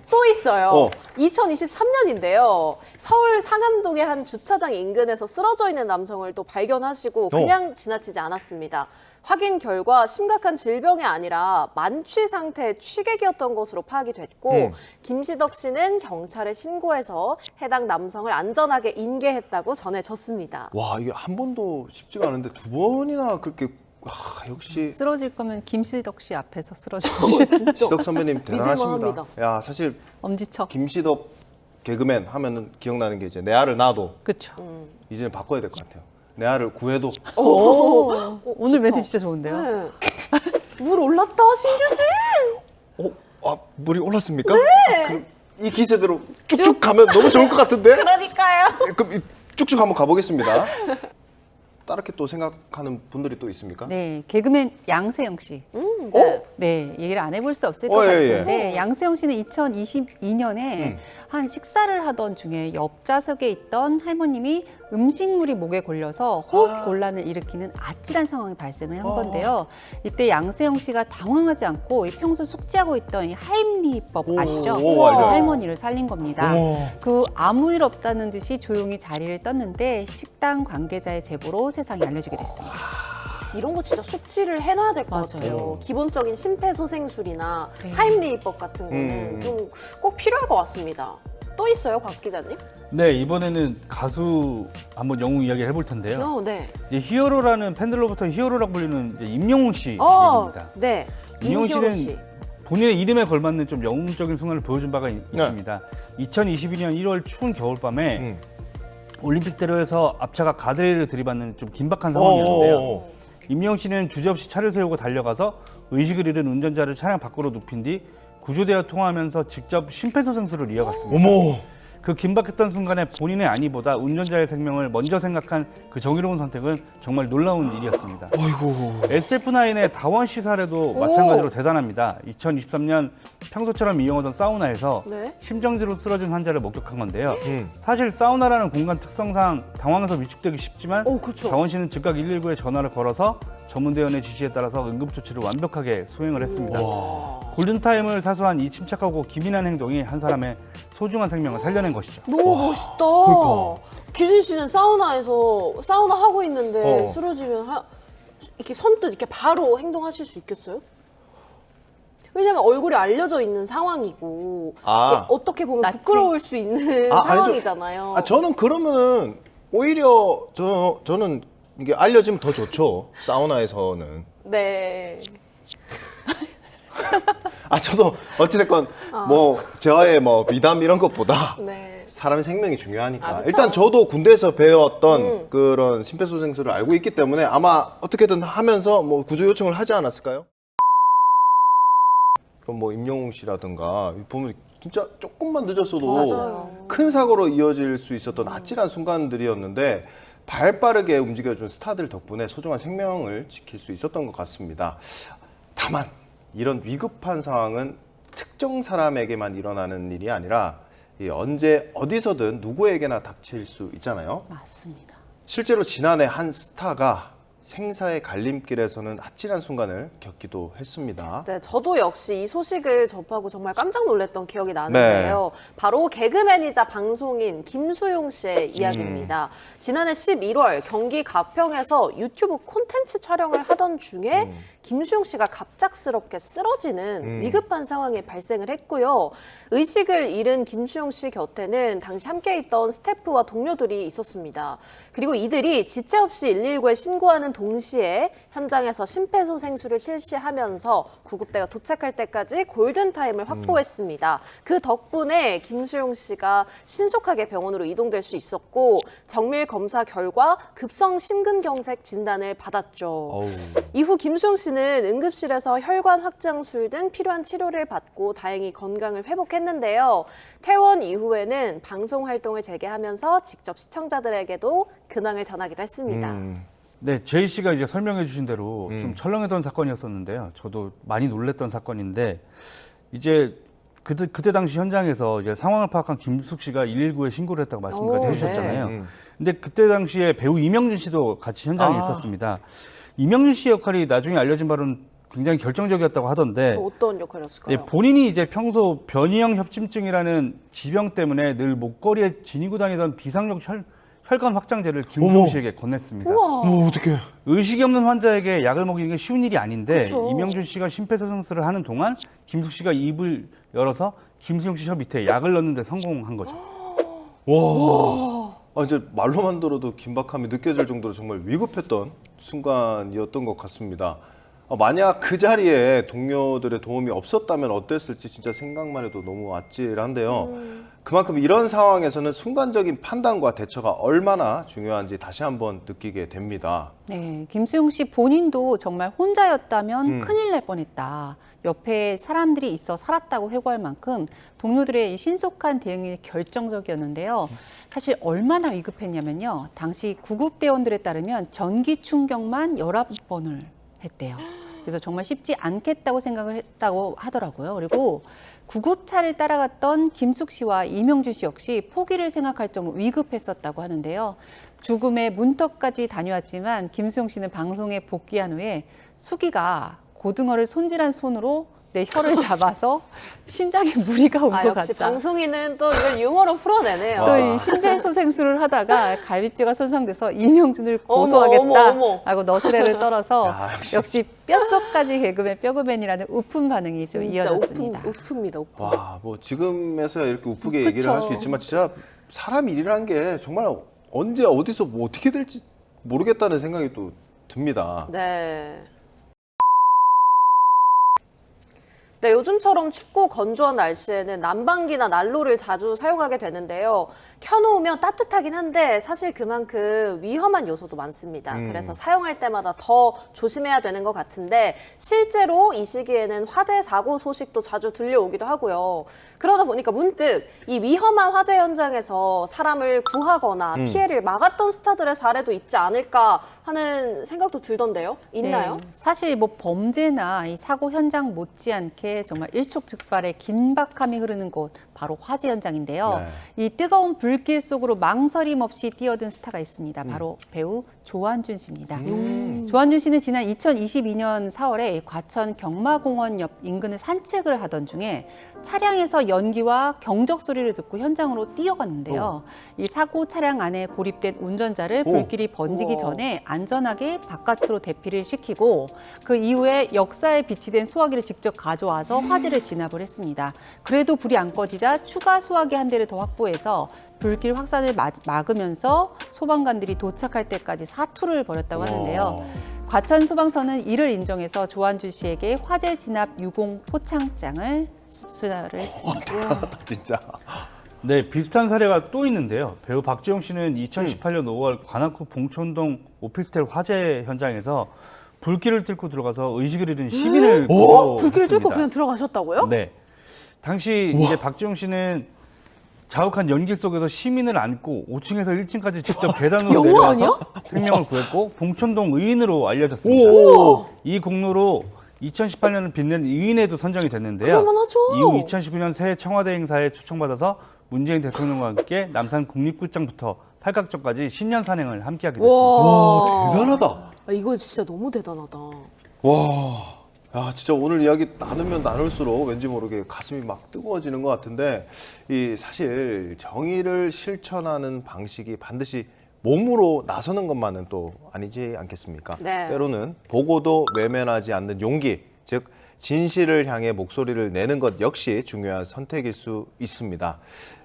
또 있어요. 2023년인데요. 서울 상암동의 한 주차장 인근에서 쓰러져 있는 남성을 또 발견하시고 그냥 지나치지 않았습니다. 확인 결과 심각한 질병이 아니라 만취 상태의 취객이었던 것으로 파악이 됐고 김시덕 씨는 경찰에 신고해서 해당 남성을 안전하게 인계했다고 전해졌습니다. 와, 이게 한 번도 쉽지가 않은데 두 번이나 그렇게 역시 쓰러질 거면 김시덕 씨 앞에서 쓰러져. 진짜. 시덕 선배님 대단하십니다. 믿을만합니다. 야, 사실 엄지척. 김시덕 개그맨 하면은 기억나는 게 이제 내 알을 낳아도 그렇죠. 이제는 바꿔야 될 것 같아요. 내 알을 구해도. 오늘 멘트 진짜 좋은데요. 네. 물 올랐다, 신규진. 물이 올랐습니까? 그럼 이 기세대로 쭉쭉 가면 너무 좋을 것 같은데? 그러니까요. 그럼 쭉쭉 한번 가보겠습니다. 다르게 또 생각하는 분들이 또 있습니까? 네, 개그맨 양세형 씨. 네. 네, 얘기를 안 해볼 수 없을 것 같은데 양세형 씨는 2022년에 한 식사를 하던 중에 옆좌석에 있던 할머님이 음식물이 목에 걸려서 호흡 곤란을 일으키는 아찔한 상황이 발생을 한 건데요. 이때 양세형 씨가 당황하지 않고 평소 숙지하고 있던 이 하임리법 아시죠? 알죠. 할머니를 살린 겁니다. 그 아무 일 없다는 듯이 조용히 자리를 떴는데 식당 관계자의 제보로 세상에 알려지게 됐습니다. 이런 거 진짜 숙지를 해놔야 될 것 같아요. 기본적인 심폐소생술이나 하임리법 같은 거는 좀 꼭 필요할 것 같습니다. 또 있어요, 곽 기자님? 네, 이번에는 가수 한번 영웅 이야기를 해볼 텐데요. 네. 이제 히어로라는 팬들로부터 히어로라고 불리는 이제 임영웅 씨 얘기입니다. 네. 임영웅 임희어로 씨는 씨. 본인의 이름에 걸맞는 좀 영웅적인 순간을 보여준 바가 있습니다. 2022년 1월 추운 겨울밤에 올림픽대로에서 앞차가 가드레일을 들이받는 좀 긴박한 상황이었는데요. 임영웅 씨는 주저없이 차를 세우고 달려가서 의식을 잃은 운전자를 차량 밖으로 눕힌 뒤 구조대와 통화하면서 직접 심폐소생술을 이어갔습니다. 그 긴박했던 순간에 본인의 안위보다 운전자의 생명을 먼저 생각한 그 정의로운 선택은 정말 놀라운 일이었습니다. SF9의 다원 씨 사례도 마찬가지로 대단합니다. 2023년 평소처럼 이용하던 사우나에서 심정지로 쓰러진 환자를 목격한 건데요. 사실 사우나라는 공간 특성상 당황해서 위축되기 쉽지만 다원 씨는 즉각 119에 전화를 걸어서 전문대원의 지시에 따라서 응급조치를 완벽하게 수행을 했습니다. 골든타임을 사수한 이 침착하고 기민한 행동이 한 사람의 소중한 생명을 살려낸 것이죠. 너무 멋있다. 그러니까. 규진 씨는 사우나에서 사우나 하고 있는데 쓰러지면 이렇게 선뜻 이렇게 바로 행동하실 수 있겠어요? 왜냐면 얼굴이 알려져 있는 상황이고 어떻게 보면 부끄러울 수 있는 상황이잖아요. 저는 그러면은 오히려 저는 이게 알려지면 더 좋죠. 사우나에서는. 네. 저도 어찌됐건 뭐 저의 뭐 미담 이런 것보다 사람의 생명이 중요하니까 일단 저도 군대에서 배웠던 그런 심폐소생술을 알고 있기 때문에 아마 어떻게든 하면서 뭐 구조 요청을 하지 않았을까요? 그럼 뭐 임영웅 씨라든가 보면 진짜 조금만 늦었어도 큰 사고로 이어질 수 있었던 아찔한 순간들이었는데 발빠르게 움직여준 스타들 덕분에 소중한 생명을 지킬 수 있었던 것 같습니다. 다만 이런 위급한 상황은 특정 사람에게만 일어나는 일이 아니라 언제 어디서든 누구에게나 닥칠 수 있잖아요. 맞습니다. 실제로 지난해 한 스타가 생사의 갈림길에서는 아찔한 순간을 겪기도 했습니다. 네, 저도 역시 이 소식을 접하고 정말 깜짝 놀랐던 기억이 나는데요. 바로 개그맨이자 방송인 김수용 씨의 이야기입니다. 지난해 11월 경기 가평에서 유튜브 콘텐츠 촬영을 하던 중에 김수용 씨가 갑작스럽게 쓰러지는 위급한 상황이 발생을 했고요. 의식을 잃은 김수용 씨 곁에는 당시 함께 있던 스태프와 동료들이 있었습니다. 그리고 이들이 지체 없이 119에 신고하는 동시에 현장에서 심폐소생술을 실시하면서 구급대가 도착할 때까지 골든타임을 확보했습니다. 그 덕분에 김수용 씨가 신속하게 병원으로 이동될 수 있었고 정밀 검사 결과 급성 심근경색 진단을 받았죠. 이후 김수용 씨는 응급실에서 혈관 확장술 등 필요한 치료를 받고 다행히 건강을 회복했는데요. 퇴원 이후에는 방송 활동을 재개하면서 직접 시청자들에게도 근황을 전하기도 했습니다. 네, 제이 씨가 이제 설명해 주신 대로 좀 철렁했던 사건이었었는데요. 저도 많이 놀랬던 사건인데 이제 그때 당시 현장에서 이제 상황을 파악한 김숙 씨가 119에 신고를 했다고 말씀까지 해주셨잖아요. 근데 그때 당시에 배우 이명준 씨도 같이 현장에 있었습니다. 이명준 씨 역할이 나중에 알려진 바로는 굉장히 결정적이었다고 하던데 어떤 역할이었을까요? 네, 본인이 이제 평소 변이형 협심증이라는 지병 때문에 늘 목걸이에 지니고 다니던 비상용 혈관 확장제를 김수용 씨에게 건넸습니다. 어떡해. 의식이 없는 환자에게 약을 먹이는 게 쉬운 일이 아닌데 그쵸. 이명준 씨가 심폐소생술을 하는 동안 김숙 씨가 입을 열어서 김수용 씨 혀 밑에 약을 넣는 데 성공한 거죠. 와. 이제 말로만 들어도 긴박함이 느껴질 정도로 정말 위급했던 순간이었던 것 같습니다. 만약 그 자리에 동료들의 도움이 없었다면 어땠을지 진짜 생각만 해도 너무 아찔한데요. 그만큼 이런 상황에서는 순간적인 판단과 대처가 얼마나 중요한지 다시 한번 느끼게 됩니다. 네, 김수용 씨 본인도 정말 혼자였다면 큰일 날 뻔했다. 옆에 사람들이 있어 살았다고 회고할 만큼 동료들의 이 신속한 대응이 결정적이었는데요. 사실 얼마나 위급했냐면요. 당시 구급대원들에 따르면 전기 충격만 11번을 했대요. 그래서 정말 쉽지 않겠다고 생각을 했다고 하더라고요. 그리고 구급차를 따라갔던 김숙 씨와 이명준 씨 역시 포기를 생각할 정도로 위급했었다고 하는데요. 죽음의 문턱까지 다녀왔지만 김수용 씨는 방송에 복귀한 후에 수기가 고등어를 손질한 손으로 내 혀를 잡아서 심장에 무리가 온 것 같다. 역시 방송인은 또 이걸 유머로 풀어내네요. 또 이 심폐소생술을 하다가 갈비뼈가 손상돼서 이명준을 고소하겠다 하고 너스레를 떨어서 역시 뼛속까지 개그맨 뼈그맨이라는 우픈 반응이 좀 이어졌습니다. 우프입니다. 와, 뭐 지금에서야 이렇게 우프게 얘기를 할 수 있지만 진짜 사람 일이라는 게 정말 언제 어디서 뭐 어떻게 될지 모르겠다는 생각이 또 듭니다. 네. 네, 요즘처럼 춥고 건조한 날씨에는 난방기나 난로를 자주 사용하게 되는데요. 켜놓으면 따뜻하긴 한데 사실 그만큼 위험한 요소도 많습니다. 그래서 사용할 때마다 더 조심해야 되는 것 같은데 실제로 이 시기에는 화재 사고 소식도 자주 들려오기도 하고요. 그러다 보니까 문득 이 위험한 화재 현장에서 사람을 구하거나 피해를 막았던 스타들의 사례도 있지 않을까 하는 생각도 들던데요. 있나요? 네, 사실 뭐 범죄나 이 사고 현장 못지않게 정말 일촉즉발의 긴박함이 흐르는 곳 바로 화재 현장인데요. 이 뜨거운 불길 속으로 망설임 없이 뛰어든 스타가 있습니다. 바로 배우 조한준 씨입니다. 조한준 씨는 지난 2022년 4월에 과천 경마공원 옆 인근을 산책을 하던 중에 차량에서 연기와 경적 소리를 듣고 현장으로 뛰어갔는데요. 이 사고 차량 안에 고립된 운전자를 불길이 번지기 전에 안전하게 바깥으로 대피를 시키고 그 이후에 역사에 비치된 소화기를 직접 가져와서 화재를 진압을 했습니다. 그래도 불이 안 꺼지자 추가 소화기 한 대를 더 확보해서 불길 확산을 막으면서 소방관들이 도착할 때까지 사투를 벌였다고 하는데요. 과천 소방서는 이를 인정해서 조한준 씨에게 화재 진압 유공 포창장을 수여를 했습니다. 진짜. 네, 비슷한 사례가 또 있는데요. 배우 박지용 씨는 2018년 5월 관악구 봉천동 오피스텔 화재 현장에서 불길을 뚫고 들어가서 의식을 잃은 시민을 불길을 뚫고 그냥 들어가셨다고요? 네. 당시 이제 박지용 씨는 자욱한 연기 속에서 시민을 안고 5층에서 1층까지 직접 계단으로 내려와서 생명을 구했고 봉천동 의인으로 알려졌습니다. 이 공로로 2018년을 빛낸 의인에도 선정이 됐는데요. 그럴만하죠. 이후 2019년 새해 청와대 행사에 초청받아서 문재인 대통령과 함께 남산 국립극장부터 팔각정까지 10년 산행을 함께하게 됐습니다. 와, 대단하다. 이거 진짜 너무 대단하다. 와, 야, 진짜 오늘 이야기 나누면 나눌수록 왠지 모르게 가슴이 막 뜨거워지는 것 같은데, 이 사실 정의를 실천하는 방식이 반드시 몸으로 나서는 것만은 또 아니지 않겠습니까? 네. 때로는 보고도 외면하지 않는 용기, 즉 진실을 향해 목소리를 내는 것 역시 중요한 선택일 수 있습니다.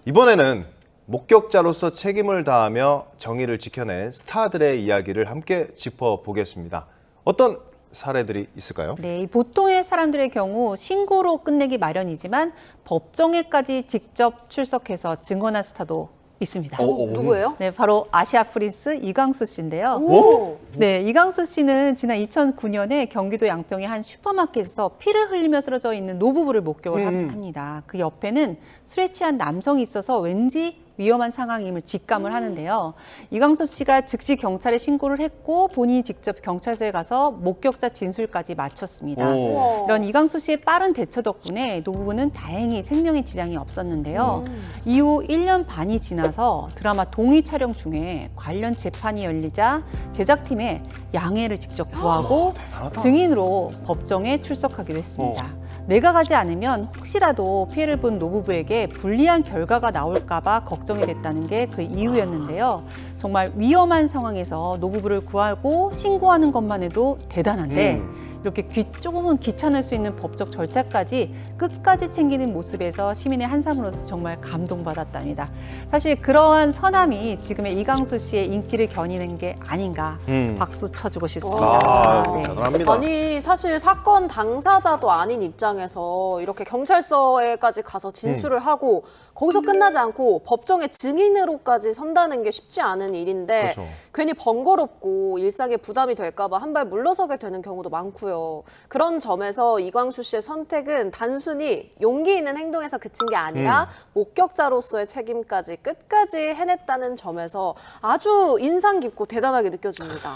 이번에는 목격자로서 책임을 다하며 정의를 지켜낸 스타들의 이야기를 함께 짚어보겠습니다. 어떤 사례들이 있을까요? 네, 이 보통의 사람들의 경우 신고로 끝내기 마련이지만 법정에까지 직접 출석해서 증언한 스타도 있습니다. 누구예요? 네, 바로 아시아 프린스 이광수 씨인데요. 오! 네, 이광수 씨는 지난 2009년에 경기도 양평의 한 슈퍼마켓에서 피를 흘리며 쓰러져 있는 노부부를 목격을 합니다. 그 옆에는 술에 취한 남성이 있어서 왠지 위험한 상황임을 직감을 하는데요. 이광수 씨가 즉시 경찰에 신고를 했고 본인이 직접 경찰서에 가서 목격자 진술까지 마쳤습니다. 이런 이광수 씨의 빠른 대처 덕분에 노부부는 다행히 생명에 지장이 없었는데요. 이후 1년 반이 지나서 드라마 동의 촬영 중에 관련 재판이 열리자 제작팀에 양해를 직접 구하고 증인으로 법정에 출석하기로 했습니다. 내가 가지 않으면 혹시라도 피해를 본 노부부에게 불리한 결과가 나올까 봐 걱정이 됐다는 게 그 이유였는데요. 정말 위험한 상황에서 노부부를 구하고 신고하는 것만 해도 대단한데 이렇게 조금은 귀찮을 수 있는 법적 절차까지 끝까지 챙기는 모습에서 시민의 한 사람으로서 정말 감동받았답니다. 사실 그러한 선함이 지금의 이광수 씨의 인기를 겨니는 게 아닌가 박수 쳐주고 싶습니다. 대단합니다. 아니 사실 사건 당사자도 아닌 입장에서 이렇게 경찰서에까지 가서 진술을 하고 거기서 끝나지 않고 법정의 증인으로까지 선다는 게 쉽지 않은 일인데 그렇죠. 괜히 번거롭고 일상에 부담이 될까 봐 한 발 물러서게 되는 경우도 많고요. 그런 점에서 이광수 씨의 선택은 단순히 용기 있는 행동에서 그친 게 아니라 목격자로서의 책임까지 끝까지 해냈다는 점에서 아주 인상 깊고 대단하게 느껴집니다.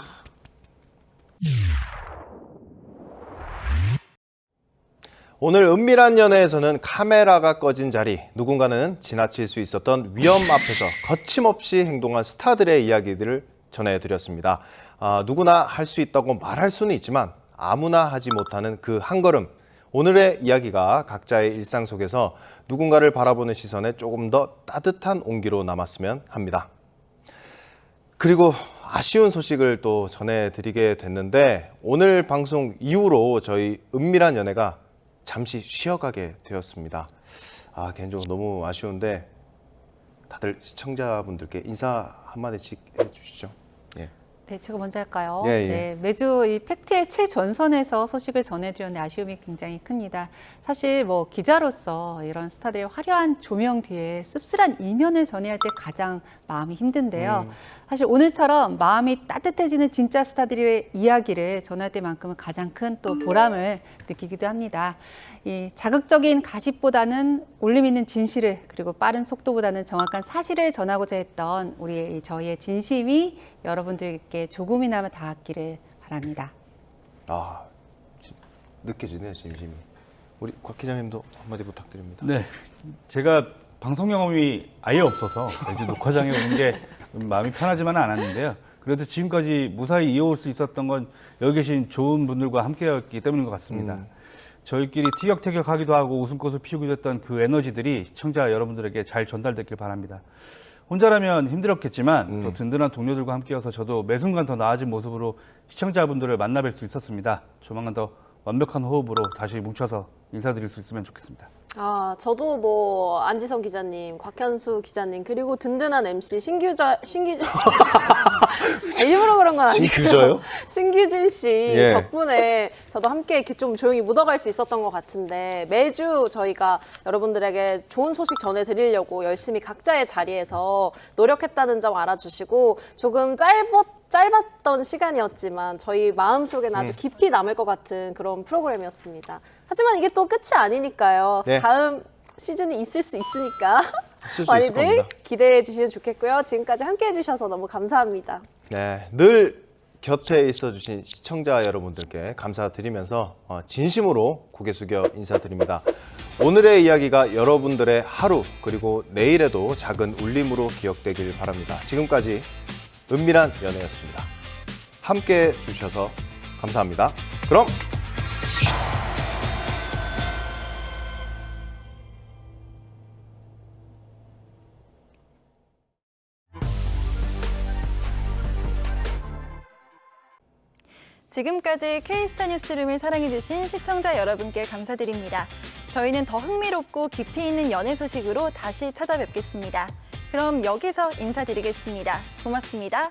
오늘 은밀한 연애에서는 카메라가 꺼진 자리, 누군가는 지나칠 수 있었던 위험 앞에서 거침없이 행동한 스타들의 이야기들을 전해드렸습니다. 누구나 할 수 있다고 말할 수는 있지만 아무나 하지 못하는 그 한 걸음. 오늘의 이야기가 각자의 일상 속에서 누군가를 바라보는 시선에 조금 더 따뜻한 온기로 남았으면 합니다. 그리고 아쉬운 소식을 또 전해드리게 됐는데 오늘 방송 이후로 저희 은밀한 연애가 잠시 쉬어가게 되었습니다. 개인적으로 너무 아쉬운데 다들 시청자분들께 인사 한마디씩 해주시죠. 예. 네, 제가 먼저 할까요? 예, 예. 네, 매주 이 팩트의 최전선에서 소식을 전해드렸는데 아쉬움이 굉장히 큽니다. 사실 뭐 기자로서 이런 스타들의 화려한 조명 뒤에 씁쓸한 이면을 전해야 할 때 가장 마음이 힘든데요. 사실 오늘처럼 마음이 따뜻해지는 진짜 스타들의 이야기를 전할 때만큼은 가장 큰 또 보람을 느끼기도 합니다. 이 자극적인 가십보다는 울림 있는 진실을 그리고 빠른 속도보다는 정확한 사실을 전하고자 했던 저희의 진심이 여러분들께 조금이나마 닿았기를 바랍니다. 느껴지네요, 진심이. 우리 곽 기자님도 한마디 부탁드립니다. 네, 제가 방송 경험이 아예 없어서 매주 녹화장에 오는 게 마음이 편하지만은 않았는데요. 그래도 지금까지 무사히 이어올 수 있었던 건 여기 계신 좋은 분들과 함께였기 때문인 것 같습니다. 저희끼리 티격태격하기도 하고 웃음꽃을 피우기도 했던 그 에너지들이 시청자 여러분들에게 잘 전달됐길 바랍니다. 혼자라면 힘들었겠지만 또 든든한 동료들과 함께여서 저도 매 순간 더 나아진 모습으로 시청자분들을 만나뵐 수 있었습니다. 조만간 더 완벽한 호흡으로 다시 뭉쳐서 인사드릴 수 있으면 좋겠습니다. 저도 뭐 안지성 기자님, 곽현수 기자님 그리고 든든한 MC 신기자 일부러 그런 건 아니고요. 신규자요? 신규진 씨 예. 덕분에 저도 함께 이렇게 좀 조용히 묻어갈 수 있었던 것 같은데 매주 저희가 여러분들에게 좋은 소식 전해드리려고 열심히 각자의 자리에서 노력했다는 점 알아주시고 조금 짧았던 시간이었지만 저희 마음속에는 아주 깊이 남을 것 같은 그런 프로그램이었습니다. 하지만 이게 또 끝이 아니니까요. 네. 다음 시즌이 있을 수 있으니까 있을 수 있을 많이들 겁니다. 기대해 주시면 좋겠고요. 지금까지 함께해 주셔서 너무 감사합니다. 네, 늘 곁에 있어주신 시청자 여러분들께 감사드리면서 진심으로 고개 숙여 인사드립니다. 오늘의 이야기가 여러분들의 하루 그리고 내일에도 작은 울림으로 기억되길 바랍니다. 지금까지 은밀한 연애였습니다. 함께해 주셔서 감사합니다. 그럼 지금까지 K스타 뉴스룸을 사랑해주신 시청자 여러분께 감사드립니다. 저희는 더 흥미롭고 깊이 있는 연애 소식으로 다시 찾아뵙겠습니다. 그럼 여기서 인사드리겠습니다. 고맙습니다.